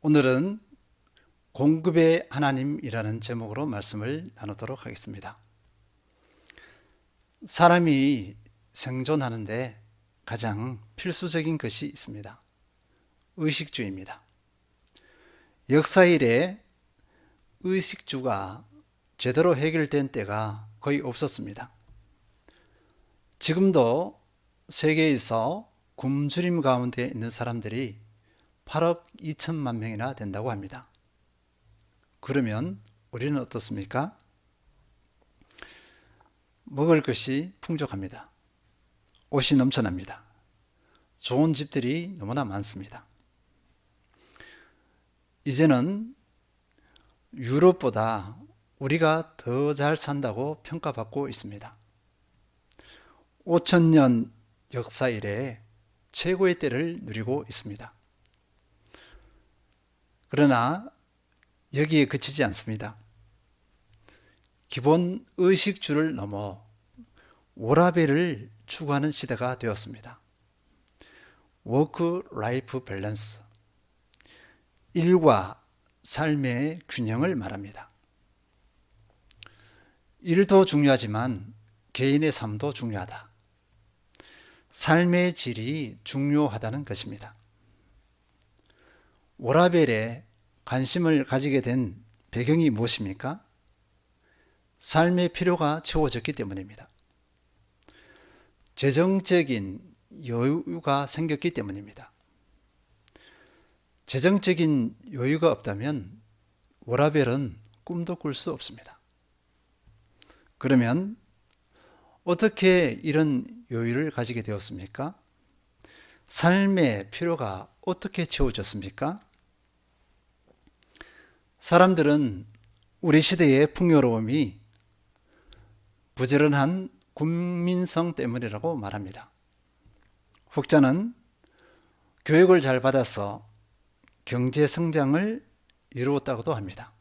오늘은 공급의 하나님이라는 제목으로 말씀을 나누도록 하겠습니다. 사람이 생존하는데 가장 필수적인 것이 있습니다. 의식주입니다. 역사 이래 의식주가 제대로 해결된 때가 거의 없었습니다. 지금도 세계에서 굶주림 가운데 있는 사람들이 8억 2천만 명이나 된다고 합니다. 그러면 우리는 어떻습니까? 먹을 것이 풍족합니다. 옷이 넘쳐납니다. 좋은 집들이 너무나 많습니다. 이제는 유럽보다 우리가 더 잘 산다고 평가받고 있습니다. 5천년 역사 이래 최고의 때를 누리고 있습니다. 그러나 여기에 그치지 않습니다. 기본 의식주를 넘어 워라밸을 추구하는 시대가 되었습니다. 워크-라이프 밸런스, 일과 삶의 균형을 말합니다. 일도 중요하지만 개인의 삶도 중요하다. 삶의 질이 중요하다는 것입니다. 워라밸에 관심을 가지게 된 배경이 무엇입니까? 삶의 필요가 채워졌기 때문입니다. 재정적인 여유가 생겼기 때문입니다. 재정적인 여유가 없다면 워라밸은 꿈도 꿀 수 없습니다. 그러면 어떻게 이런 여유를 가지게 되었습니까? 삶의 필요가 어떻게 채워졌습니까? 사람들은 우리 시대의 풍요로움이 부지런한 국민성 때문이라고 말합니다. 혹자는 교육을 잘 받아서 경제 성장을 이루었다고도 합니다.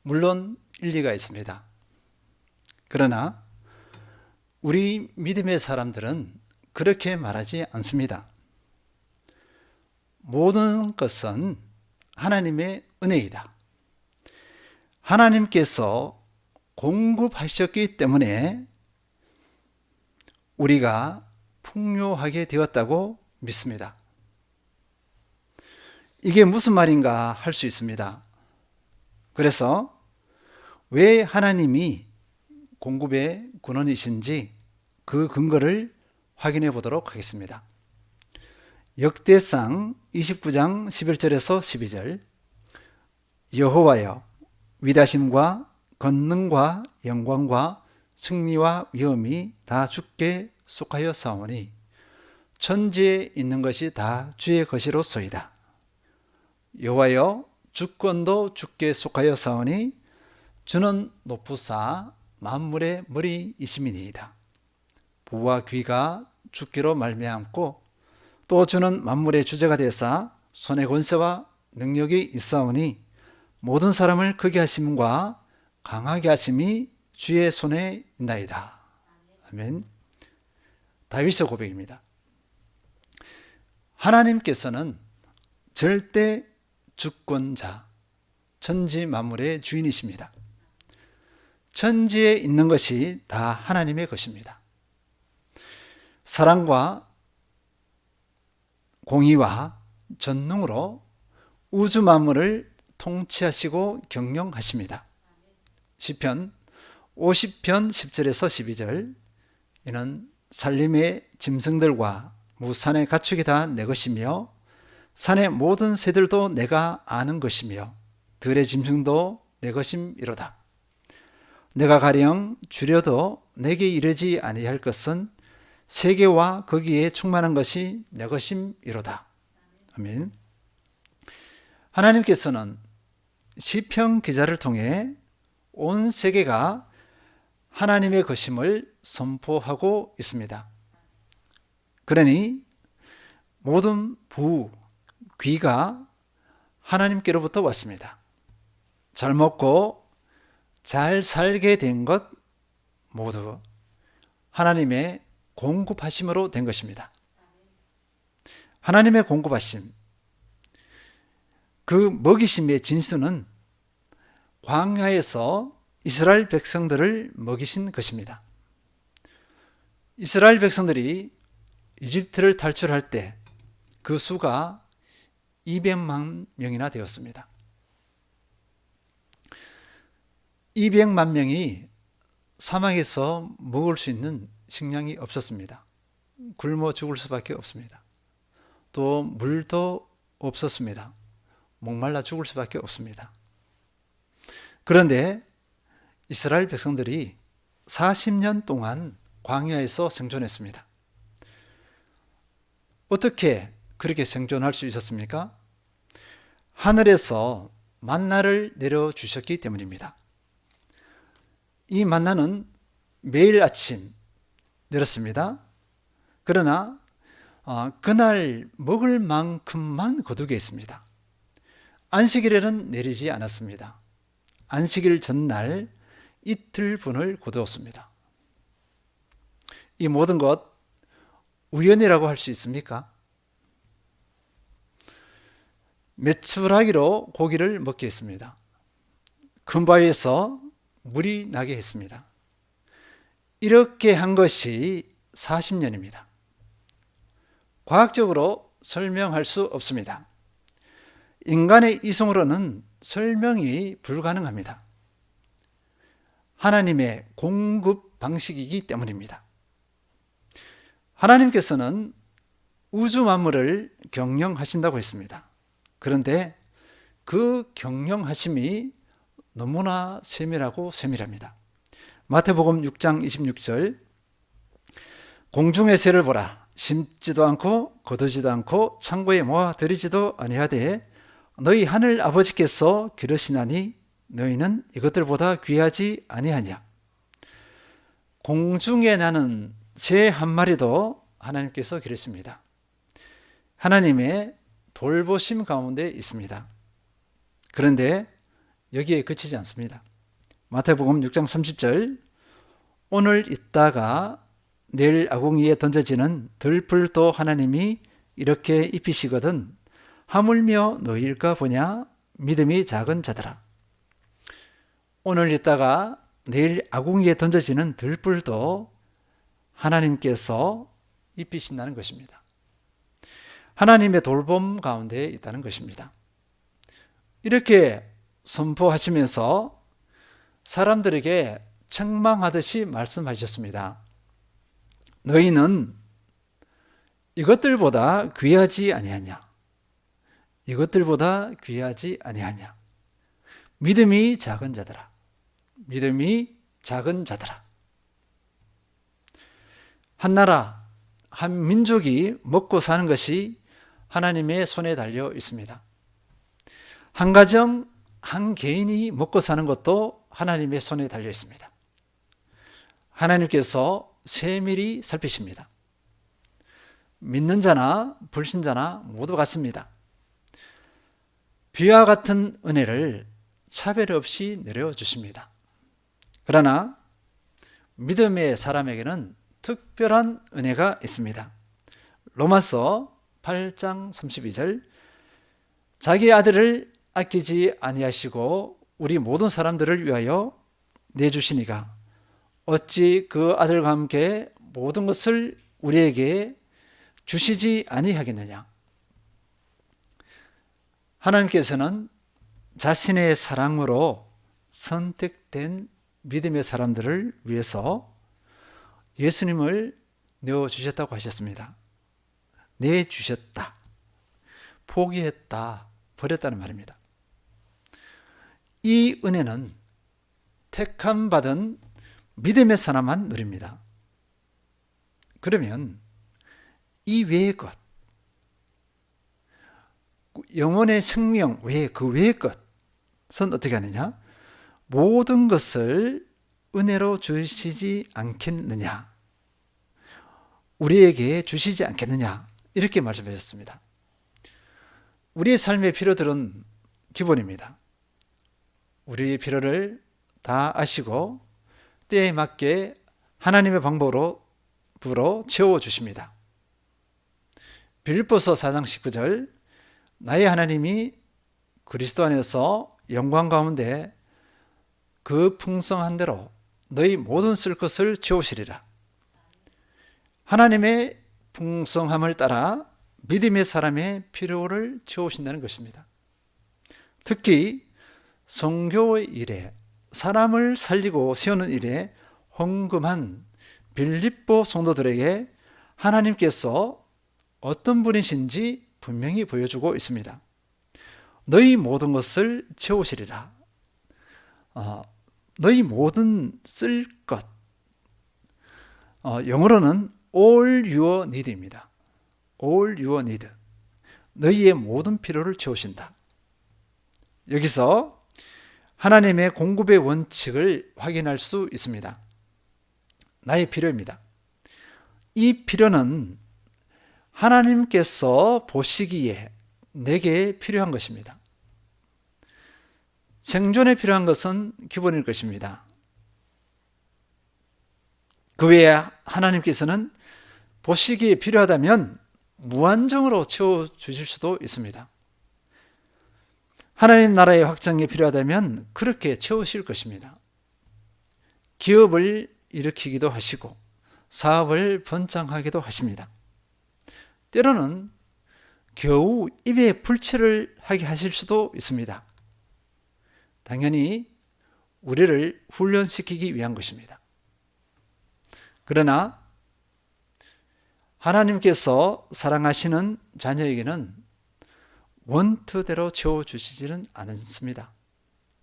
물론 일리가 있습니다. 그러나 우리 믿음의 사람들은 그렇게 말하지 않습니다. 모든 것은 하나님의 은혜이다. 하나님께서 공급하셨기 때문에 우리가 풍요하게 되었다고 믿습니다. 이게 무슨 말인가 할 수 있습니다. 그래서 왜 하나님이 공급의 근원이신지 그 근거를 확인해 보도록 하겠습니다. 역대상 29장 11절에서 12절, 여호와여, 위다심과 권능과 영광과 승리와 위엄이 다 주께 속하여 사오니 천지에 있는 것이 다 주의 것이로소이다. 여호와여, 주권도 주께 속하여 사오니 주는 높으사 만물의 머리이심이니이다. 부와 귀가 주께로 말미암고 또 주는 만물의 주제가 되사 손의 권세와 능력이 있사오니 모든 사람을 크게 하심과 강하게 하심이 주의 손에 있나이다. 아멘. 다윗의 고백입니다. 하나님께서는 절대 주권자, 천지 만물의 주인이십니다. 천지에 있는 것이 다 하나님의 것입니다. 사랑과 공의와 전능으로 우주 만물을 통치하시고 경영하십니다. 시편 50편 10절에서 12절, 이는 산림의 짐승들과 무산의 가축이 다 내 것이며 산의 모든 새들도 내가 아는 것이며 들의 짐승도 내 것임이로다. 내가 가령 줄여도 내게 이르지 아니할 것은 세계와 거기에 충만한 것이 내 것임이로다. 아멘. 하나님께서는 시편 기자를 통해 온 세계가 하나님의 것임을 선포하고 있습니다. 그러니 모든 부, 귀가 하나님께로부터 왔습니다. 잘 먹고 잘 살게 된 것 모두 하나님의 공급하심으로 된 것입니다. 하나님의 공급하심, 그 먹이심의 진수는 광야에서 이스라엘 백성들을 먹이신 것입니다. 이스라엘 백성들이 이집트를 탈출할 때 그 수가 200만 명이나 되었습니다. 200만 명이 사막에서 먹을 수 있는 식량이 없었습니다. 굶어 죽을 수밖에 없습니다. 또 물도 없었습니다. 목말라 죽을 수밖에 없습니다. 그런데 이스라엘 백성들이 40년 동안 광야에서 생존했습니다. 어떻게 그렇게 생존할 수 있었습니까? 하늘에서 만나를 내려주셨기 때문입니다. 이 만나는 매일 아침 내렸습니다. 그러나 그날 먹을 만큼만 거두게 했습니다. 안식일에는 내리지 않았습니다. 안식일 전날 이틀분을 거두었습니다. 이 모든 것 우연이라고 할 수 있습니까? 메추라기로 고기를 먹게 했습니다. 큰 바위에서 물이 나게 했습니다. 이렇게 한 것이 40년입니다. 과학적으로 설명할 수 없습니다. 인간의 이성으로는 설명이 불가능합니다. 하나님의 공급 방식이기 때문입니다. 하나님께서는 우주 만물을 경영하신다고 했습니다. 그런데 그 경영하심이 너무나 세밀합니다. 마태복음 6장 26절, 공중의 새를 보라. 심지도 않고 거두지도 않고 창고에 모아 들이지도 아니하되 너희 하늘 아버지께서 기르시나니 너희는 이것들보다 귀하지 아니하냐. 공중에 나는 새 한 마리도 하나님께서 기르십니다. 하나님의 돌보심 가운데 있습니다. 그런데 여기에 그치지 않습니다. 마태복음 6장 30절, 오늘 있다가 내일 아궁이에 던져지는 들풀도 하나님이 이렇게 입히시거든 하물며 너희일까 보냐. 믿음이 작은 자들아. 오늘 있다가 내일 아궁이에 던져지는 들풀도 하나님께서 입히신다는 것입니다. 하나님의 돌봄 가운데 있다는 것입니다. 이렇게 선포하시면서 사람들에게 책망하듯이 말씀하셨습니다. 너희는 이것들보다 귀하지 아니하냐. 이것들보다 귀하지 아니하냐. 믿음이 작은 자들아. 믿음이 작은 자들아. 한 나라, 한 민족이 먹고 사는 것이 하나님의 손에 달려 있습니다. 한 가정, 한 개인이 먹고 사는 것도 하나님의 손에 달려 있습니다. 하나님께서 세밀히 살피십니다. 믿는 자나 불신자나 모두 같습니다. 비와 같은 은혜를 차별 없이 내려주십니다. 그러나 믿음의 사람에게는 특별한 은혜가 있습니다. 로마서 8장 32절, 자기 아들을 아끼지 아니하시고 우리 모든 사람들을 위하여 내주시니가 어찌 그 아들과 함께 모든 것을 우리에게 주시지 아니하겠느냐. 하나님께서는 자신의 사랑으로 선택된 믿음의 사람들을 위해서 예수님을 내어주셨다고 하셨습니다. 내주셨다, 포기했다, 버렸다는 말입니다. 이 은혜는 택함 받은 믿음의 사람만 누립니다. 그러면 이 외의 것, 영혼의 생명 외에 그 외의 것은 어떻게 하느냐? 모든 것을 은혜로 주시지 않겠느냐? 우리에게 주시지 않겠느냐? 이렇게 말씀하셨습니다. 우리의 삶의 필요들은 기본입니다. 우리의 필요를 다 아시고 때에 맞게 하나님의 방법으로 채워주십니다. 빌립보서 4장 19절, 나의 하나님이 그리스도 안에서 영광 가운데 그 풍성한 대로 너희 모든 쓸 것을 채우시리라. 하나님의 풍성함을 따라 믿음의 사람의 필요를 채우신다는 것입니다. 특히 선교의 일에, 사람을 살리고 세우는 일에 헌금한 빌립보 성도들에게 하나님께서 어떤 분이신지 분명히 보여주고 있습니다. 너희 모든 것을 채우시리라. 너희 모든 쓸 것, 영어로는 all your need입니다. all your need. 너희의 모든 필요를 채우신다. 여기서 하나님의 공급의 원칙을 확인할 수 있습니다. 나의 필요입니다. 이 필요는 하나님께서 보시기에 내게 필요한 것입니다. 생존에 필요한 것은 기본일 것입니다. 그 외에 하나님께서는 보시기에 필요하다면 무한정으로 채워주실 수도 있습니다. 하나님 나라의 확장이 필요하다면 그렇게 채우실 것입니다. 기업을 일으키기도 하시고 사업을 번창하기도 하십니다. 때로는 겨우 입에 불칠을 하게 하실 수도 있습니다. 당연히 우리를 훈련시키기 위한 것입니다. 그러나 하나님께서 사랑하시는 자녀에게는 원트대로 채워주시지는 않습니다.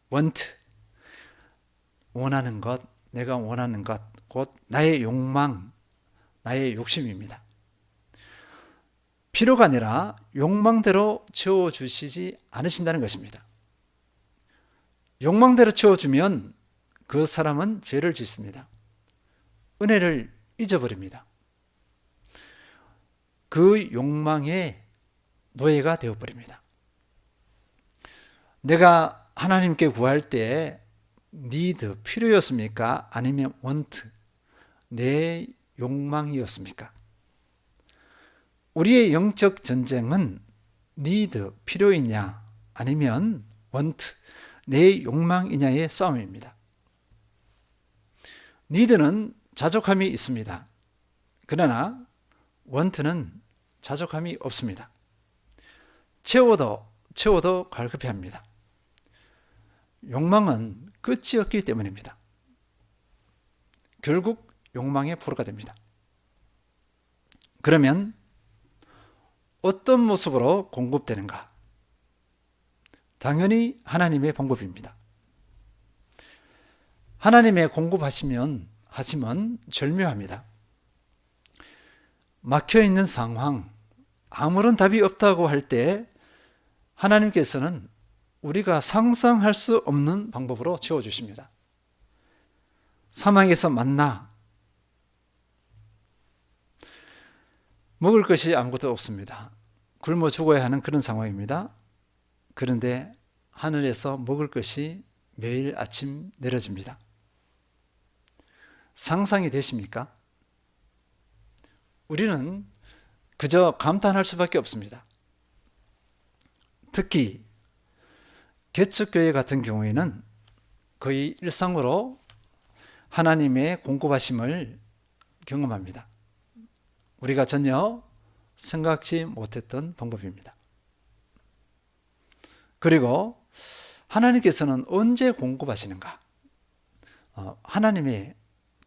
원트, 원하는 것, 내가 원하는 것, 곧 나의 욕망, 나의 욕심입니다. 필요가 아니라 욕망대로 채워주시지 않으신다는 것입니다. 욕망대로 채워주면 그 사람은 죄를 짓습니다. 은혜를 잊어버립니다. 그 욕망의 노예가 되어버립니다. 내가 하나님께 구할 때 need, 필요였습니까? 아니면 want, 내 욕망이었습니까? 우리의 영적 전쟁은 need, 필요이냐 아니면 want, 내 욕망이냐의 싸움입니다. need는 자족함이 있습니다. 그러나 want는 자족함이 없습니다. 채워도 갈급해합니다. 욕망은 끝이 없기 때문입니다. 결국 욕망의 포로가 됩니다. 그러면 어떤 모습으로 공급되는가? 당연히 하나님의 공급입니다. 하나님의 공급하시면 절묘합니다. 막혀있는 상황, 아무런 답이 없다고 할 때 하나님께서는 우리가 상상할 수 없는 방법으로 채워주십니다. 사망에서 만나, 먹을 것이 아무것도 없습니다. 굶어 죽어야 하는 그런 상황입니다. 그런데 하늘에서 먹을 것이 매일 아침 내려집니다. 상상이 되십니까? 우리는 그저 감탄할 수밖에 없습니다. 특히 개척교회 같은 경우에는 거의 일상으로 하나님의 공급하심을 경험합니다. 우리가 전혀 생각지 못했던 방법입니다. 그리고 하나님께서는 언제 공급하시는가? 하나님의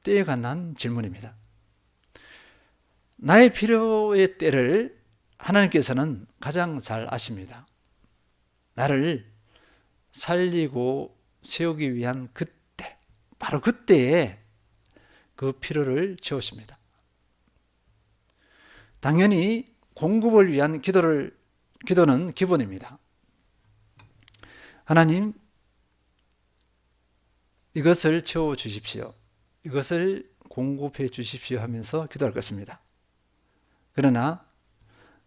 때에 관한 질문입니다. 나의 필요의 때를 하나님께서는 가장 잘 아십니다. 나를 살리고 세우기 위한 그때, 바로 그때에 그 필요를 채우십니다. 당연히 공급을 위한 기도는 기본입니다. 하나님, 이것을 채워주십시오. 이것을 공급해 주십시오 하면서 기도할 것입니다. 그러나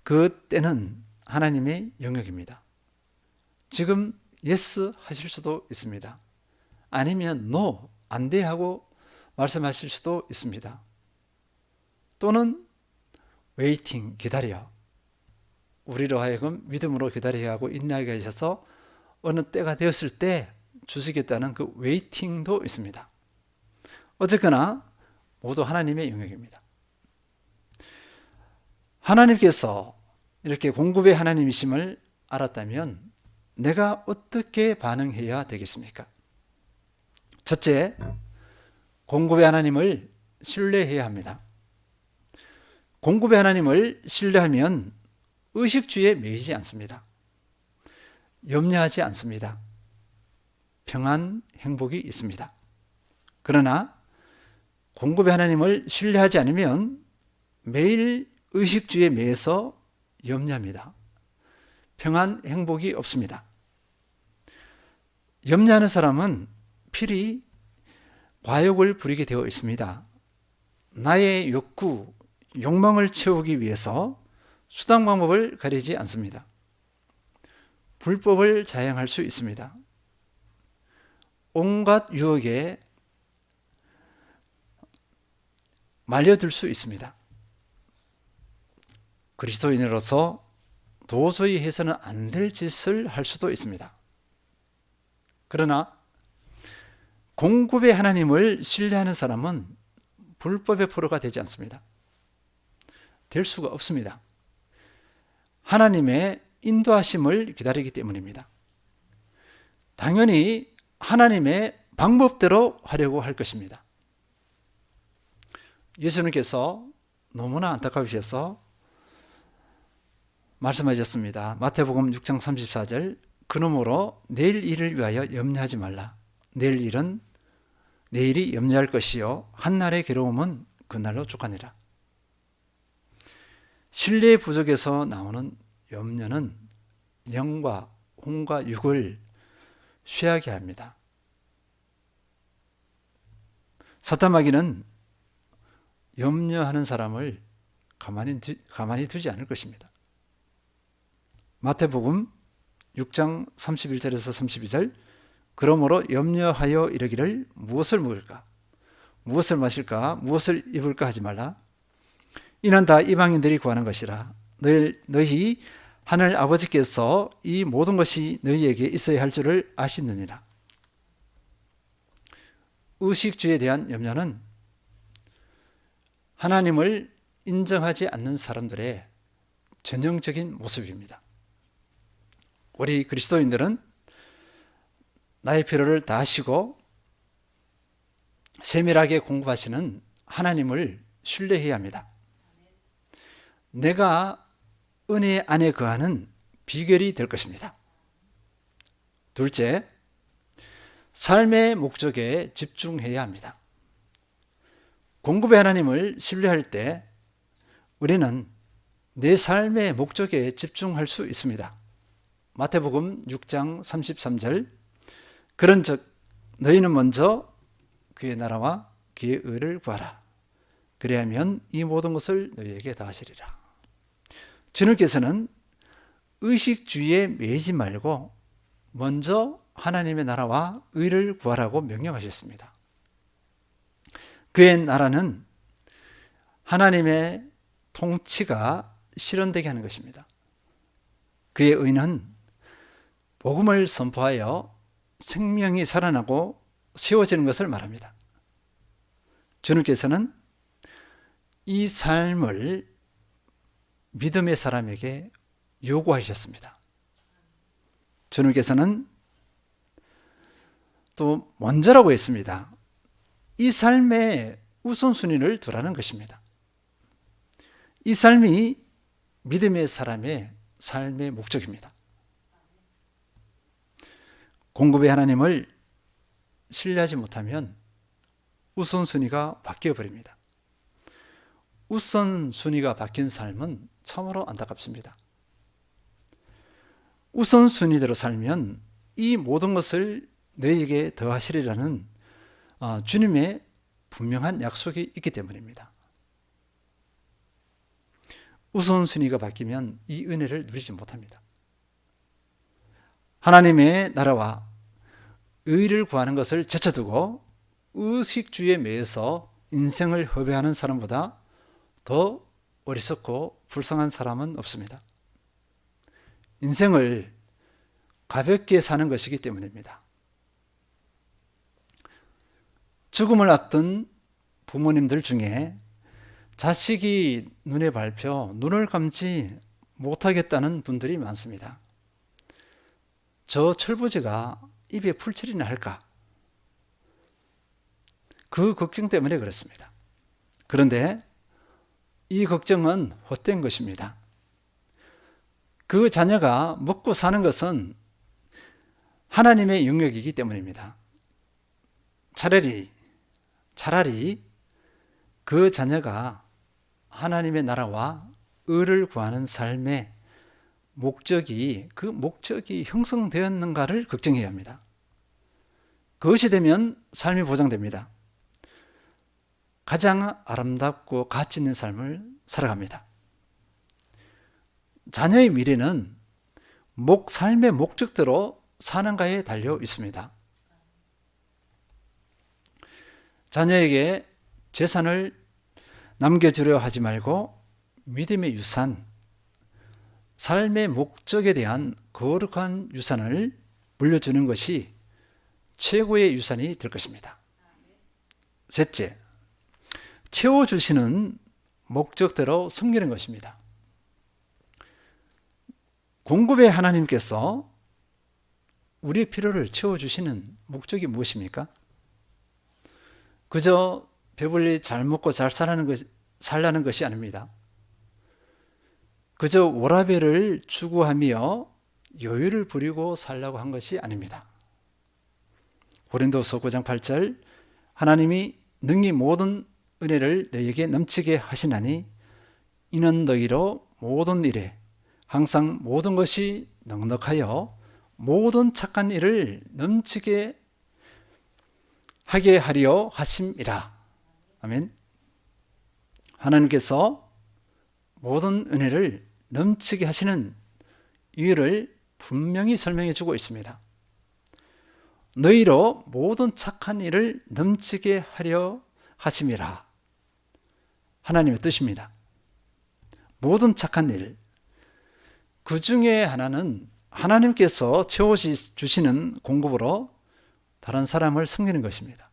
그 때는 하나님의 영역입니다. 지금 yes 하실 수도 있습니다. 아니면 no, 안 돼 하고 말씀하실 수도 있습니다. 또는 waiting, 기다려. 우리로 하여금 믿음으로 기다려야 하고 인내하게 하셔서 어느 때가 되었을 때 주시겠다는 그 웨이팅도 있습니다. 어쨌거나 모두 하나님의 영역입니다. 하나님께서 이렇게 공급의 하나님이심을 알았다면 내가 어떻게 반응해야 되겠습니까? 첫째, 공급의 하나님을 신뢰해야 합니다. 공급의 하나님을 신뢰하면 의식주의에 매이지 않습니다. 염려하지 않습니다. 평안, 행복이 있습니다. 그러나 공급의 하나님을 신뢰하지 않으면 매일 의식주의에 매여서 염려합니다. 평안, 행복이 없습니다. 염려하는 사람은 필히 과욕을 부리게 되어 있습니다. 나의 욕구, 욕망을 채우기 위해서 수단 방법을 가리지 않습니다. 불법을 자행할 수 있습니다. 온갖 유혹에 말려들 수 있습니다. 그리스도인으로서 도저히 해서는 안 될 짓을 할 수도 있습니다. 그러나 공급의 하나님을 신뢰하는 사람은 불법의 포로가 되지 않습니다. 될 수가 없습니다. 하나님의 인도하심을 기다리기 때문입니다. 당연히 하나님의 방법대로 하려고 할 것입니다. 예수님께서 너무나 안타까우셔서 말씀하셨습니다. 마태복음 6장 34절, 그러므로 내일 일을 위하여 염려하지 말라. 내일이 염려할 것이요 한날의 괴로움은 그날로 족하니라. 신뢰 부족에서 나오는 염려는 영과 혼과 육을 쇠하게 합니다. 사탄마귀는 염려하는 사람을 가만히 두지 않을 것입니다. 마태복음 6장 31절에서 32절, 그러므로 염려하여 이르기를 무엇을 먹을까, 무엇을 마실까, 무엇을 입을까 하지 말라. 이는 다 이방인들이 구하는 것이라. 너희 하늘 아버지께서 이 모든 것이 너희에게 있어야 할 줄을 아시느니라. 의식주에 대한 염려는 하나님을 인정하지 않는 사람들의 전형적인 모습입니다. 우리 그리스도인들은 나의 필요를 다하시고 세밀하게 공급하시는 하나님을 신뢰해야 합니다. 내가 은혜 안에 거하는 비결이 될 것입니다. 둘째, 삶의 목적에 집중해야 합니다. 공급의 하나님을 신뢰할 때 우리는 내 삶의 목적에 집중할 수 있습니다. 마태복음 6장 33절, 그런즉 너희는 먼저 그의 나라와 그의 의를 구하라. 그래야면 이 모든 것을 너희에게 더하시리라. 주님께서는 의식주의에 매이지 말고 먼저 하나님의 나라와 의를 구하라고 명령하셨습니다. 그의 나라는 하나님의 통치가 실현되게 하는 것입니다. 그의 의는 복음을 선포하여 생명이 살아나고 세워지는 것을 말합니다. 주님께서는 이 삶을 믿음의 사람에게 요구하셨습니다. 주님께서는 또 먼저라고 했습니다. 이 삶의 우선순위를 두라는 것입니다. 이 삶이 믿음의 사람의 삶의 목적입니다. 공급의 하나님을 신뢰하지 못하면 우선순위가 바뀌어버립니다. 우선순위가 바뀐 삶은 참으로 안타깝습니다. 우선순위대로 살면 이 모든 것을 너희에게 더하시리라는 주님의 분명한 약속이 있기 때문입니다. 우선순위가 바뀌면 이 은혜를 누리지 못합니다. 하나님의 나라와 의를 구하는 것을 제쳐두고 의식주의에 매여서 인생을 허비하는 사람보다 더 어리석고 불쌍한 사람은 없습니다. 인생을 가볍게 사는 것이기 때문입니다. 죽음을 앞둔 부모님들 중에 자식이 눈에 밟혀 눈을 감지 못하겠다는 분들이 많습니다. 저 철부지가 입에 풀칠이나 할까? 그 걱정 때문에 그렇습니다. 그런데 이 걱정은 헛된 것입니다. 그 자녀가 먹고 사는 것은 하나님의 영역이기 때문입니다. 차라리 그 자녀가 하나님의 나라와 의를 구하는 삶의 그 목적이 형성되었는가를 걱정해야 합니다. 그것이 되면 삶이 보장됩니다. 가장 아름답고 가치 있는 삶을 살아갑니다. 자녀의 미래는 삶의 목적대로 사는가에 달려 있습니다. 자녀에게 재산을 남겨주려 하지 말고 믿음의 유산, 삶의 목적에 대한 거룩한 유산을 물려주는 것이 최고의 유산이 될 것입니다. 셋째, 채워주시는 목적대로 섬기는 것입니다. 공급의 하나님께서 우리의 필요를 채워주시는 목적이 무엇입니까? 그저 배불리 잘 먹고 잘 살라는 것이 아닙니다. 그저 워라밸을 추구하며 여유를 부리고 살라고 한 것이 아닙니다. 고린도서 9장 8절, 하나님이 능히 모든 은혜를 너희에게 넘치게 하시나니 이는 너희로 모든 일에 항상 모든 것이 넉넉하여 모든 착한 일을 넘치게 하게 하려 하심이라. 아멘. 하나님께서 모든 은혜를 넘치게 하시는 이유를 분명히 설명해 주고 있습니다. 너희로 모든 착한 일을 넘치게 하려 하심이라. 하나님의 뜻입니다. 모든 착한 일, 그 중에 하나는 하나님께서 채워주시는 공급으로 다른 사람을 섬기는 것입니다.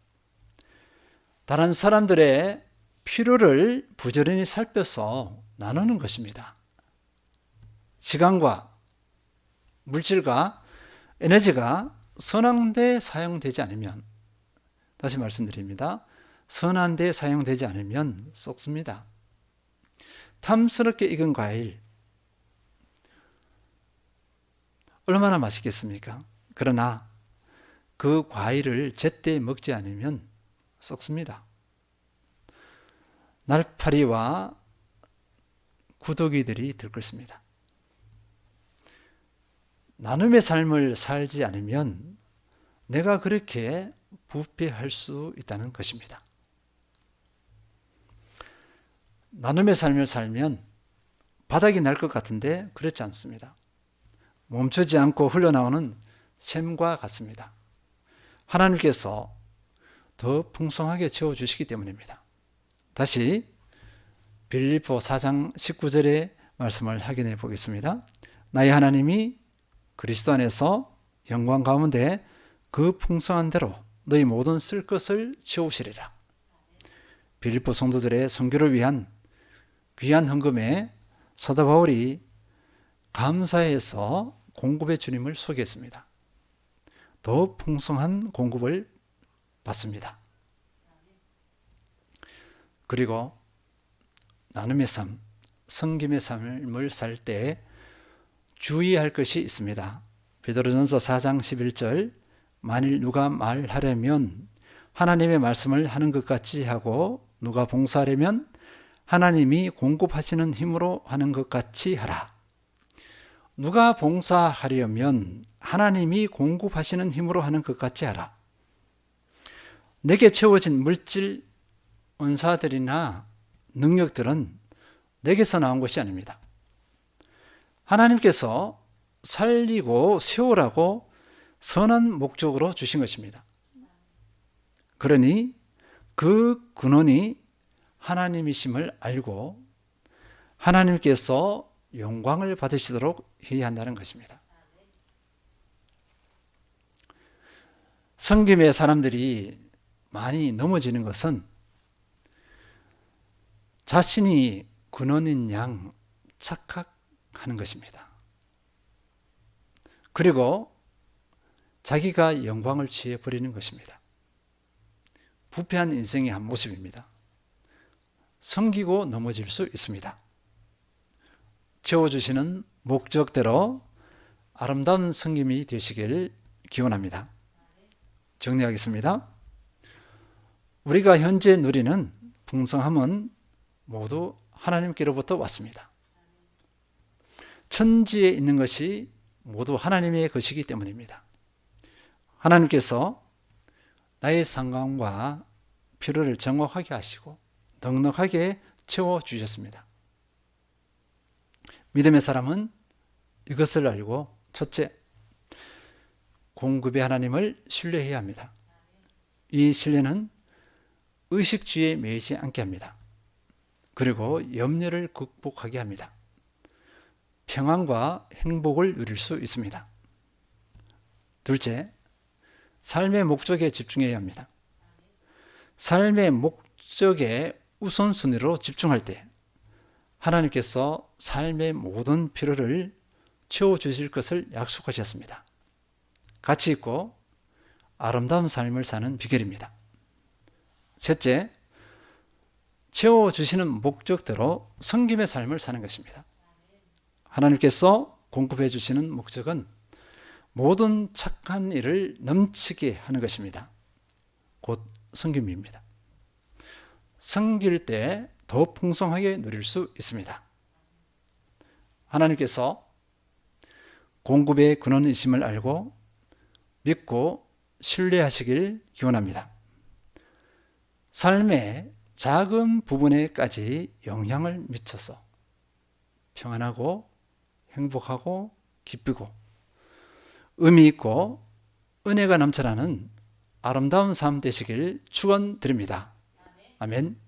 다른 사람들의 필요를 부지런히 살펴서 나누는 것입니다. 시간과 물질과 에너지가 선한 데 사용되지 않으면, 다시 말씀드립니다. 선한 데 사용되지 않으면 썩습니다. 탐스럽게 익은 과일, 얼마나 맛있겠습니까? 그러나 그 과일을 제때 먹지 않으면 썩습니다. 날파리와 구더기들이 들끓습니다. 나눔의 삶을 살지 않으면 내가 그렇게 부패할 수 있다는 것입니다. 나눔의 삶을 살면 바닥이 날 것 같은데 그렇지 않습니다. 멈추지 않고 흘러나오는 샘과 같습니다. 하나님께서 더 풍성하게 채워주시기 때문입니다. 다시 빌립보 4장 19절의 말씀을 확인해 보겠습니다. 나의 하나님이 그리스도 안에서 영광 가운데 그 풍성한 대로 너희 모든 쓸 것을 채우시리라. 빌립보 성도들의 선교를 위한 귀한 헌금에 사도 바울이 감사해서 공급의 주님을 소개했습니다. 더 풍성한 공급을 받습니다. 그리고 나눔의 삶, 섬김의 삶을 살 때 주의할 것이 있습니다. 베드로전서 4장 11절, 만일 누가 말하려면 하나님의 말씀을 하는 것 같이 하고 누가 봉사하려면 하나님이 공급하시는 힘으로 하는 것 같이 하라. 누가 봉사하려면 하나님이 공급하시는 힘으로 하는 것 같이 하라. 내게 채워진 물질, 은사들이나 능력들은 내게서 나온 것이 아닙니다. 하나님께서 살리고 세우라고 선한 목적으로 주신 것입니다. 그러니 그 근원이 하나님이심을 알고 하나님께서 영광을 받으시도록 해야 한다는 것입니다. 섬김의 사람들이 많이 넘어지는 것은 자신이 근원인 양 착각하는 것입니다. 그리고 자기가 영광을 취해버리는 것입니다. 부패한 인생의 한 모습입니다. 섬기고 넘어질 수 있습니다. 채워주시는 목적대로 아름다운 섬김이 되시길 기원합니다. 정리하겠습니다. 우리가 현재 누리는 풍성함은 모두 하나님께로부터 왔습니다. 천지에 있는 것이 모두 하나님의 것이기 때문입니다. 하나님께서 나의 상관과 필요를 정확하게 하시고 넉넉하게 채워주셨습니다. 믿음의 사람은 이것을 알고 첫째, 공급의 하나님을 신뢰해야 합니다. 이 신뢰는 의식주의에 매이지 않게 합니다. 그리고 염려를 극복하게 합니다. 평안과 행복을 누릴 수 있습니다. 둘째, 삶의 목적에 집중해야 합니다. 삶의 목적에 우선순위로 집중할 때 하나님께서 삶의 모든 필요를 채워주실 것을 약속하셨습니다. 가치 있고 아름다운 삶을 사는 비결입니다. 셋째, 채워주시는 목적대로 섬김의 삶을 사는 것입니다. 하나님께서 공급해 주시는 목적은 모든 착한 일을 넘치게 하는 것입니다. 곧 섬김입니다. 섬길 때 더 풍성하게 누릴 수 있습니다. 하나님께서 공급의 근원이심을 알고 믿고 신뢰하시길 기원합니다. 삶의 작은 부분에까지 영향을 미쳐서 평안하고 행복하고 기쁘고 의미 있고 은혜가 넘쳐나는 아름다운 삶 되시길 축원드립니다. 아멘.